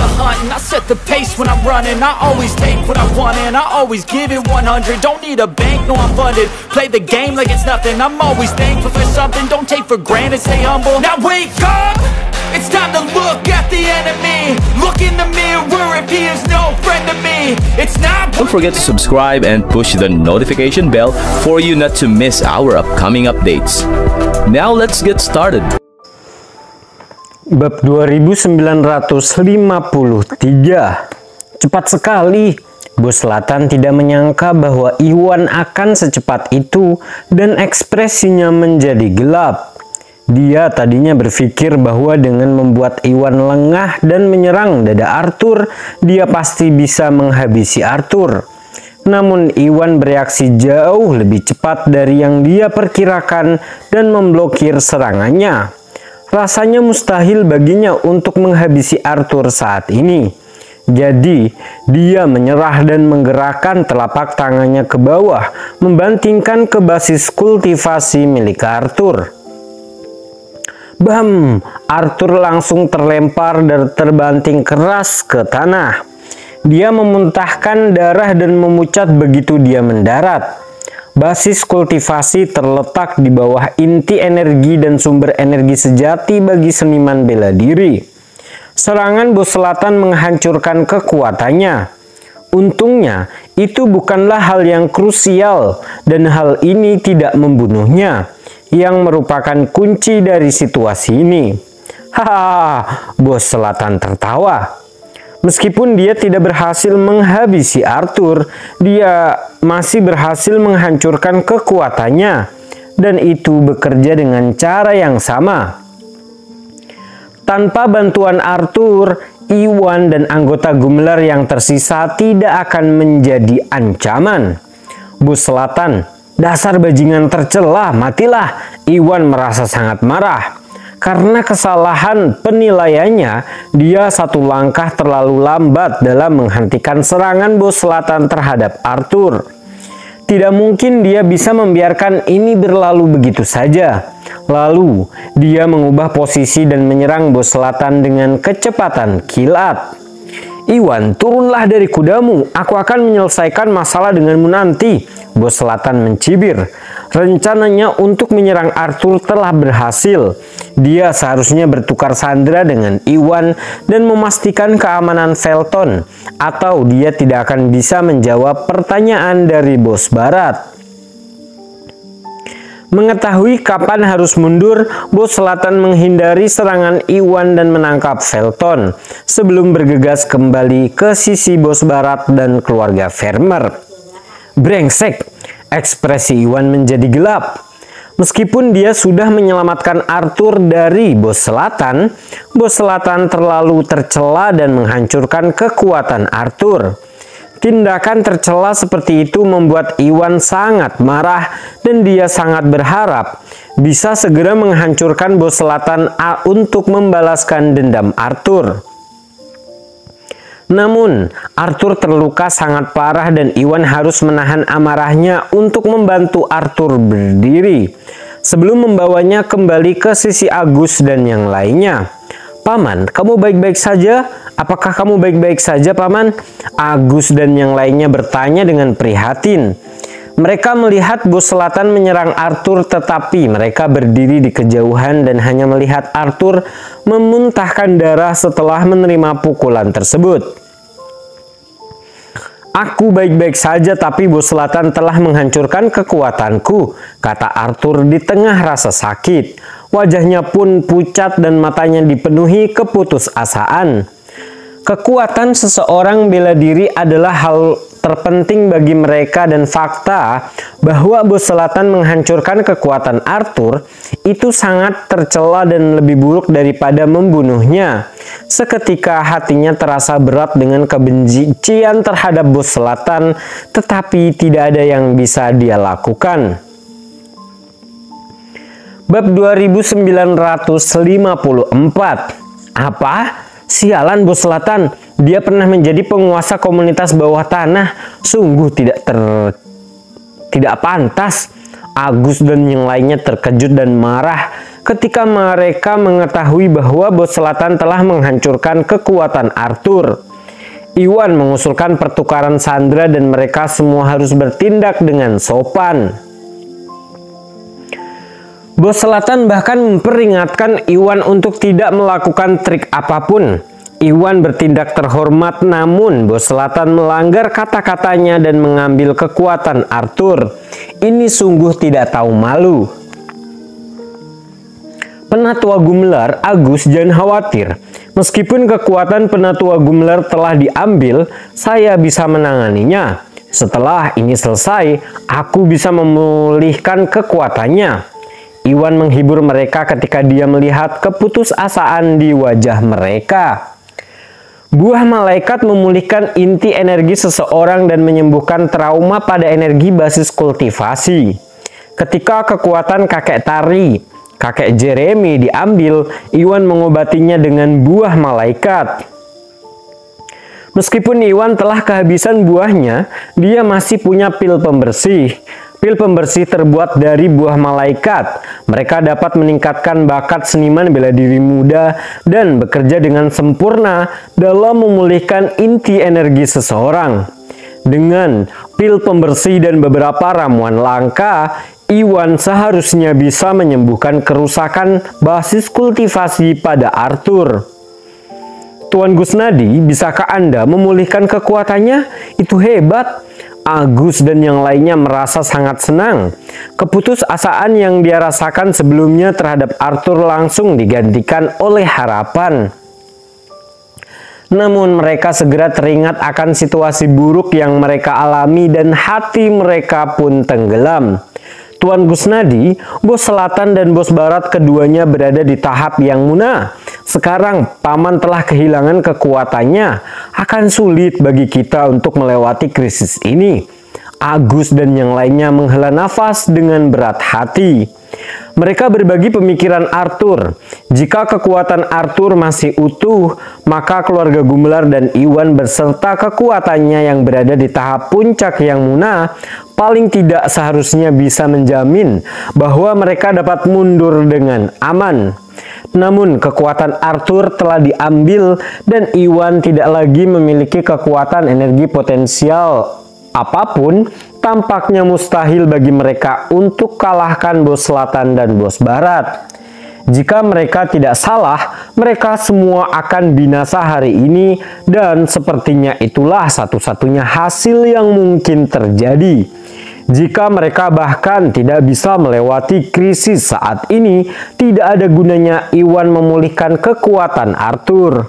the hunt and I set the pace when I'm running. I always take what I want and I always give it 100. Don't need a bank, no I'm funded. Play the game like it's nothing. I'm always thankful for something. Don't take for granted, stay humble. Now wake up, it's time to look at the enemy. Look in the mirror if he is no friend to me. It's not. Don't forget to subscribe and push the notification bell for you not to miss our upcoming updates. Now let's get started. Bab 2953. Cepat sekali. Bos Selatan tidak menyangka bahwa Iwan akan secepat itu dan ekspresinya menjadi gelap. Dia tadinya berpikir bahwa dengan membuat Iwan lengah dan menyerang dada Arthur, dia pasti bisa menghabisi Arthur. Namun Iwan bereaksi jauh lebih cepat dari yang dia perkirakan dan memblokir serangannya. Rasanya mustahil baginya untuk menghabisi Arthur saat ini. Jadi, dia menyerah dan menggerakkan telapak tangannya ke bawah, membantingkan ke basis kultivasi milik Arthur. Bam! Arthur langsung terlempar dan terbanting keras ke tanah. Dia memuntahkan darah dan memucat begitu dia mendarat. Basis kultivasi terletak di bawah inti energi dan sumber energi sejati bagi seniman bela diri. Serangan Bos Selatan menghancurkan kekuatannya. Untungnya, itu bukanlah hal yang krusial dan hal ini tidak membunuhnya, yang merupakan kunci dari situasi ini. Hahaha, Bos Selatan tertawa. Meskipun dia tidak berhasil menghabisi Arthur, dia masih berhasil menghancurkan kekuatannya, dan itu bekerja dengan cara yang sama. Tanpa bantuan Arthur, Iwan dan anggota Gumlar yang tersisa tidak akan menjadi ancaman. Bos Selatan, dasar bajingan tercela, matilah. Iwan merasa sangat marah. Karena kesalahan penilaiannya, dia satu langkah terlalu lambat dalam menghentikan serangan Bos Selatan terhadap Arthur. Tidak mungkin dia bisa membiarkan ini berlalu begitu saja. Lalu, dia mengubah posisi dan menyerang Bos Selatan dengan kecepatan kilat. Iwan, turunlah dari kudamu. Aku akan menyelesaikan masalah denganmu nanti. Bos Selatan mencibir. Rencananya untuk menyerang Arthur telah berhasil. Dia seharusnya bertukar sandera dengan Iwan dan memastikan keamanan Felton, atau dia tidak akan bisa menjawab pertanyaan dari Bos Barat. Mengetahui kapan harus mundur, Bos Selatan menghindari serangan Iwan dan menangkap Felton sebelum bergegas kembali ke sisi Bos Barat dan keluarga Vermeer. Brengsek, ekspresi Iwan menjadi gelap. Meskipun dia sudah menyelamatkan Arthur dari Bos Selatan terlalu tercela dan menghancurkan kekuatan Arthur. Tindakan tercela seperti itu membuat Iwan sangat marah dan dia sangat berharap bisa segera menghancurkan Bos Selatan untuk membalaskan dendam Arthur. Namun, Arthur terluka sangat parah dan Iwan harus menahan amarahnya untuk membantu Arthur berdiri sebelum membawanya kembali ke sisi Agus dan yang lainnya. Paman, kamu baik-baik saja? Apakah kamu baik-baik saja, Paman? Agus dan yang lainnya bertanya dengan prihatin. Mereka melihat Bos Selatan menyerang Arthur, tetapi mereka berdiri di kejauhan dan hanya melihat Arthur memuntahkan darah setelah menerima pukulan tersebut. Aku baik-baik saja, tapi Bos Selatan telah menghancurkan kekuatanku, kata Arthur di tengah rasa sakit. Wajahnya pun pucat dan matanya dipenuhi keputusasaan. Kekuatan seseorang bela diri adalah hal terpenting bagi mereka dan fakta bahwa Bos Selatan menghancurkan kekuatan Arthur itu sangat tercela dan lebih buruk daripada membunuhnya. Seketika hatinya terasa berat dengan kebencian terhadap Bos Selatan, tetapi tidak ada yang bisa dia lakukan. Bab 2954. Apa? Sialan Bos Selatan, dia pernah menjadi penguasa komunitas bawah tanah. Sungguh tidak pantas. Agus dan yang lainnya terkejut dan marah ketika mereka mengetahui bahwa bos selatan telah menghancurkan kekuatan Arthur. Iwan mengusulkan pertukaran sandera dan mereka semua harus bertindak dengan sopan. Bos selatan bahkan memperingatkan Iwan untuk tidak melakukan trik apapun. Iwan bertindak terhormat, namun bos selatan melanggar kata-katanya dan mengambil kekuatan Arthur. Ini sungguh tidak tahu malu. Penatua Gumlar, Agus, jangan khawatir. Meskipun kekuatan Penatua Gumlar telah diambil, saya bisa menanganinya. Setelah ini selesai, aku bisa memulihkan kekuatannya. Iwan menghibur mereka ketika dia melihat keputusasaan di wajah mereka. Buah malaikat memulihkan inti energi seseorang dan menyembuhkan trauma pada energi basis kultivasi. Ketika kekuatan kakek Tari, kakek Jeremy diambil, Iwan mengobatinya dengan buah malaikat. Meskipun Iwan telah kehabisan buahnya, dia masih punya pil pembersih. Pil pembersih terbuat dari buah malaikat. Mereka dapat meningkatkan bakat seniman bela diri muda dan bekerja dengan sempurna dalam memulihkan inti energi seseorang. Dengan pil pembersih dan beberapa ramuan langka, Iwan seharusnya bisa menyembuhkan kerusakan basis kultivasi pada Arthur. Tuan Gusnadi, bisakah Anda memulihkan kekuatannya? Itu hebat. Agus dan yang lainnya merasa sangat senang. Keputusasaan yang dia rasakan sebelumnya terhadap Arthur langsung digantikan oleh harapan. Namun mereka segera teringat akan situasi buruk yang mereka alami dan hati mereka pun tenggelam. Tuan Gusnadi, bos selatan dan bos barat keduanya berada di tahap yang munah. Sekarang paman telah kehilangan kekuatannya. Akan sulit bagi kita untuk melewati krisis ini. Agus dan yang lainnya menghela nafas dengan berat hati. Mereka berbagi pemikiran Arthur. Jika kekuatan Arthur masih utuh, maka keluarga Gumlar dan Iwan beserta kekuatannya yang berada di tahap puncak yang munah, paling tidak seharusnya bisa menjamin bahwa mereka dapat mundur dengan aman. Namun kekuatan Arthur telah diambil dan Iwan tidak lagi memiliki kekuatan energi potensial apapun. Tampaknya mustahil bagi mereka untuk kalahkan bos selatan dan bos barat. Jika mereka tidak salah, mereka semua akan binasa hari ini dan sepertinya itulah satu-satunya hasil yang mungkin terjadi. Jika mereka bahkan tidak bisa melewati krisis saat ini, tidak ada gunanya Iwan memulihkan kekuatan Arthur.